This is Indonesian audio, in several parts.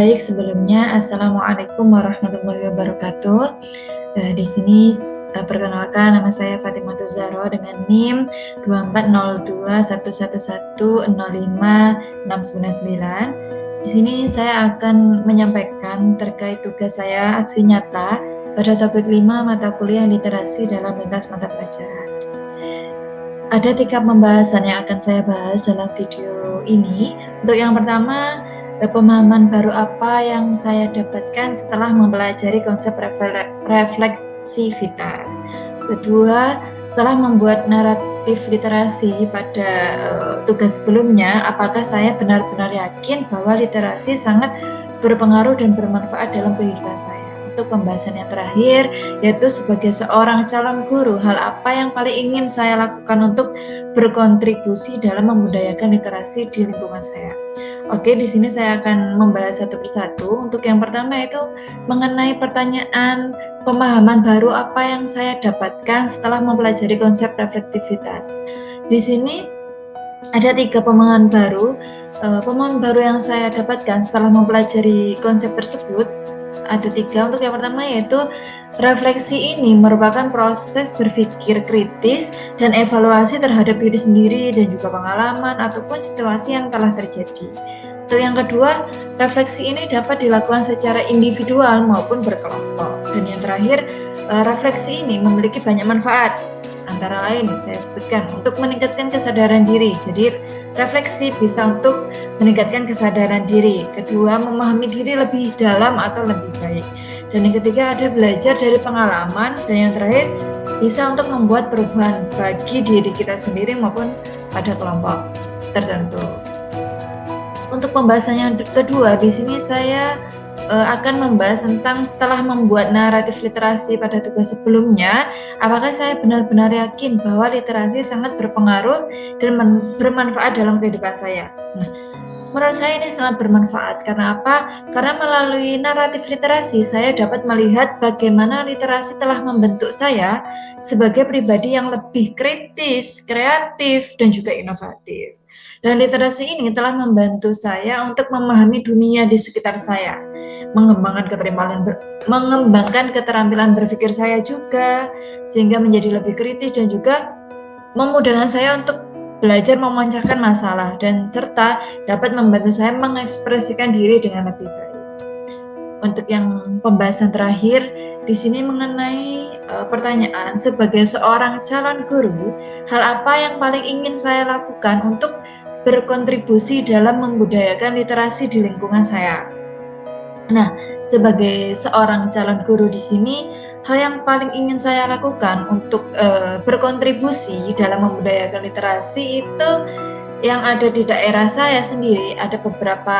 Baik, sebelumnya Assalamualaikum warahmatullahi wabarakatuh. Di sini perkenalkan, nama saya Fatimah Zahra dengan NIM 240211105699. Di sini saya akan menyampaikan terkait tugas saya aksi nyata pada topik 5 mata kuliah literasi dalam lintas mata pelajaran. Ada 3 pembahasan yang akan saya bahas dalam video ini. Untuk yang pertama, pemahaman baru apa yang saya dapatkan setelah mempelajari konsep refleksivitas. Kedua, setelah membuat naratif literasi pada tugas sebelumnya, apakah saya benar-benar yakin bahwa literasi sangat berpengaruh dan bermanfaat dalam kehidupan saya. Untuk pembahasan yang terakhir, yaitu sebagai seorang calon guru, hal apa yang paling ingin saya lakukan untuk berkontribusi dalam membudayakan literasi di lingkungan saya. Oke, di sini saya akan membahas satu persatu. Untuk yang pertama itu mengenai pertanyaan pemahaman baru apa yang saya dapatkan setelah mempelajari konsep reflektivitas. Di sini ada 3 pemahaman baru. Pemahaman baru yang saya dapatkan setelah mempelajari konsep tersebut ada 3. Untuk yang pertama yaitu refleksi ini merupakan proses berpikir kritis dan evaluasi terhadap diri sendiri dan juga pengalaman ataupun situasi yang telah terjadi. Untuk yang kedua, refleksi ini dapat dilakukan secara individual maupun berkelompok. Dan yang terakhir, refleksi ini memiliki banyak manfaat. Antara lain saya sebutkan untuk meningkatkan kesadaran diri. Jadi refleksi bisa untuk meningkatkan kesadaran diri. Kedua, memahami diri lebih dalam atau lebih baik. Dan yang ketiga ada belajar dari pengalaman. Dan yang terakhir bisa untuk membuat perubahan bagi diri kita sendiri maupun pada kelompok tertentu. Untuk pembahasan yang kedua, di sini saya akan membahas tentang setelah membuat naratif literasi pada tugas sebelumnya, apakah saya benar-benar yakin bahwa literasi sangat berpengaruh dan bermanfaat dalam kehidupan saya. Nah, menurut saya ini sangat bermanfaat. Karena apa? Karena melalui naratif literasi, saya dapat melihat bagaimana literasi telah membentuk saya sebagai pribadi yang lebih kritis, kreatif, dan juga inovatif. Dan literasi ini telah membantu saya untuk memahami dunia di sekitar saya, mengembangkan keterampilan berpikir saya juga, sehingga menjadi lebih kritis dan juga memudahkan saya untuk belajar memecahkan masalah dan serta dapat membantu saya mengekspresikan diri dengan lebih baik. Untuk yang pembahasan terakhir di sini mengenai pertanyaan sebagai seorang calon guru, hal apa yang paling ingin saya lakukan untuk berkontribusi dalam membudayakan literasi di lingkungan saya. Nah, sebagai seorang calon guru di sini, hal yang paling ingin saya lakukan untuk berkontribusi dalam membudayakan literasi itu yang ada di daerah saya sendiri ada beberapa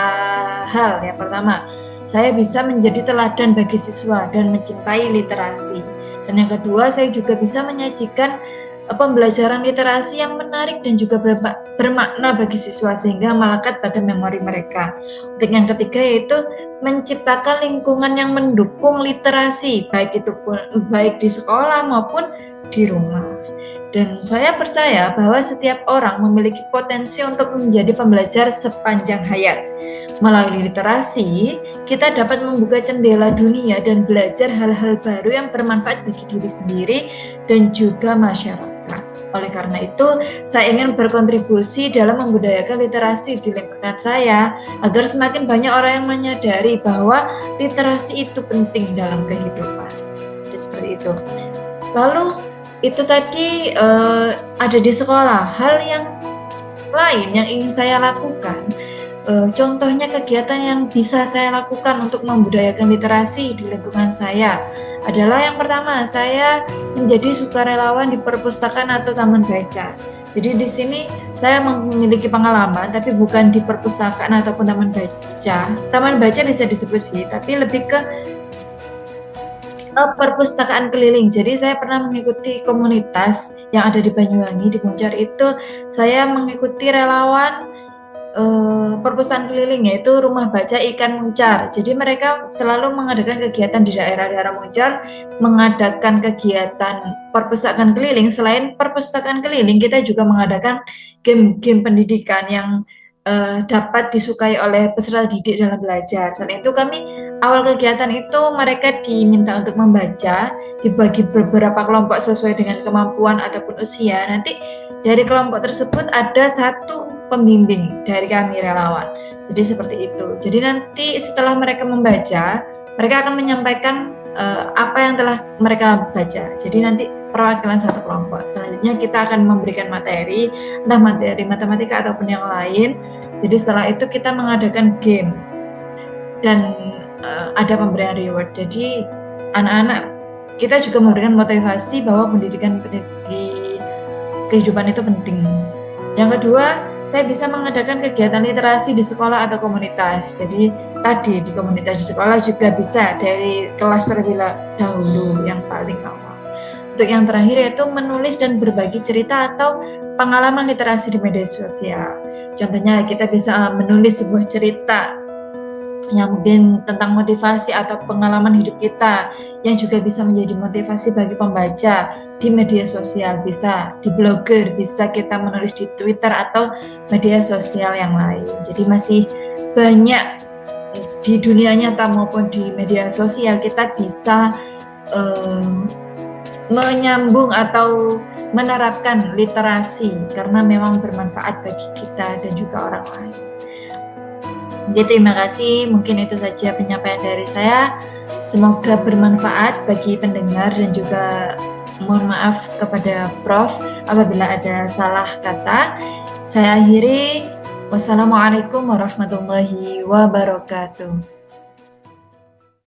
hal. Yang pertama, saya bisa menjadi teladan bagi siswa dan mencintai literasi. Dan yang kedua, saya juga bisa menyajikan pembelajaran literasi yang menarik dan juga bermakna bagi siswa sehingga melekat pada memori mereka. Untuk yang ketiga yaitu menciptakan lingkungan yang mendukung literasi, baik di sekolah maupun di rumah. Dan saya percaya bahwa setiap orang memiliki potensi untuk menjadi pembelajar sepanjang hayat. Melalui literasi, kita dapat membuka jendela dunia dan belajar hal-hal baru yang bermanfaat bagi diri sendiri dan juga masyarakat. Oleh karena itu, saya ingin berkontribusi dalam membudayakan literasi di lingkungan saya agar semakin banyak orang yang menyadari bahwa literasi itu penting dalam kehidupan. Jadi seperti itu. Lalu itu tadi ada di sekolah. Hal yang lain yang ingin saya lakukan, contohnya kegiatan yang bisa saya lakukan untuk membudayakan literasi di lingkungan saya adalah yang pertama, saya menjadi sukarelawan di perpustakaan atau taman baca. Jadi di sini saya memiliki pengalaman, tapi bukan di perpustakaan ataupun taman baca. Taman baca bisa disebut sih, tapi lebih ke perpustakaan keliling. Jadi saya pernah mengikuti komunitas yang ada di Banyuwangi, di Muncar itu saya mengikuti relawan perpustakaan keliling yaitu Rumah Baca Ikan Muncar. Jadi mereka selalu mengadakan kegiatan di daerah-daerah Muncar, mengadakan kegiatan perpustakaan keliling. Selain perpustakaan keliling, kita juga mengadakan game-game pendidikan yang dapat disukai oleh peserta didik dalam belajar. Selain itu kami awal kegiatan itu mereka diminta untuk membaca, dibagi beberapa kelompok sesuai dengan kemampuan ataupun usia. Nanti dari kelompok tersebut ada satu pembimbing dari kami relawan. Jadi seperti itu. Jadi nanti setelah mereka membaca, mereka akan menyampaikan apa yang telah mereka baca. Jadi nanti perwakilan satu kelompok. Selanjutnya kita akan memberikan materi, entah materi matematika ataupun yang lain. Jadi setelah itu kita mengadakan game dan ada pemberian reward. Jadi anak-anak kita juga memberikan motivasi bahwa pendidikan di kehidupan itu penting. Yang kedua, saya bisa mengadakan kegiatan literasi di sekolah atau komunitas. Jadi tadi di komunitas di sekolah juga bisa dari kelas terlebih dahulu yang paling awal. Untuk yang terakhir yaitu menulis dan berbagi cerita atau pengalaman literasi di media sosial. Contohnya kita bisa menulis sebuah cerita yang mungkin tentang motivasi atau pengalaman hidup kita yang juga bisa menjadi motivasi bagi pembaca di media sosial, bisa di blogger, bisa kita menulis di Twitter atau media sosial yang lain. Jadi masih banyak di dunia nyata maupun di media sosial kita bisa menyambung atau menerapkan literasi karena memang bermanfaat bagi kita dan juga orang lain. Jadi terima kasih, mungkin itu saja penyampaian dari saya. Semoga bermanfaat bagi pendengar dan juga mohon maaf kepada Prof apabila ada salah kata. Saya akhiri. Wassalamualaikum warahmatullahi wabarakatuh.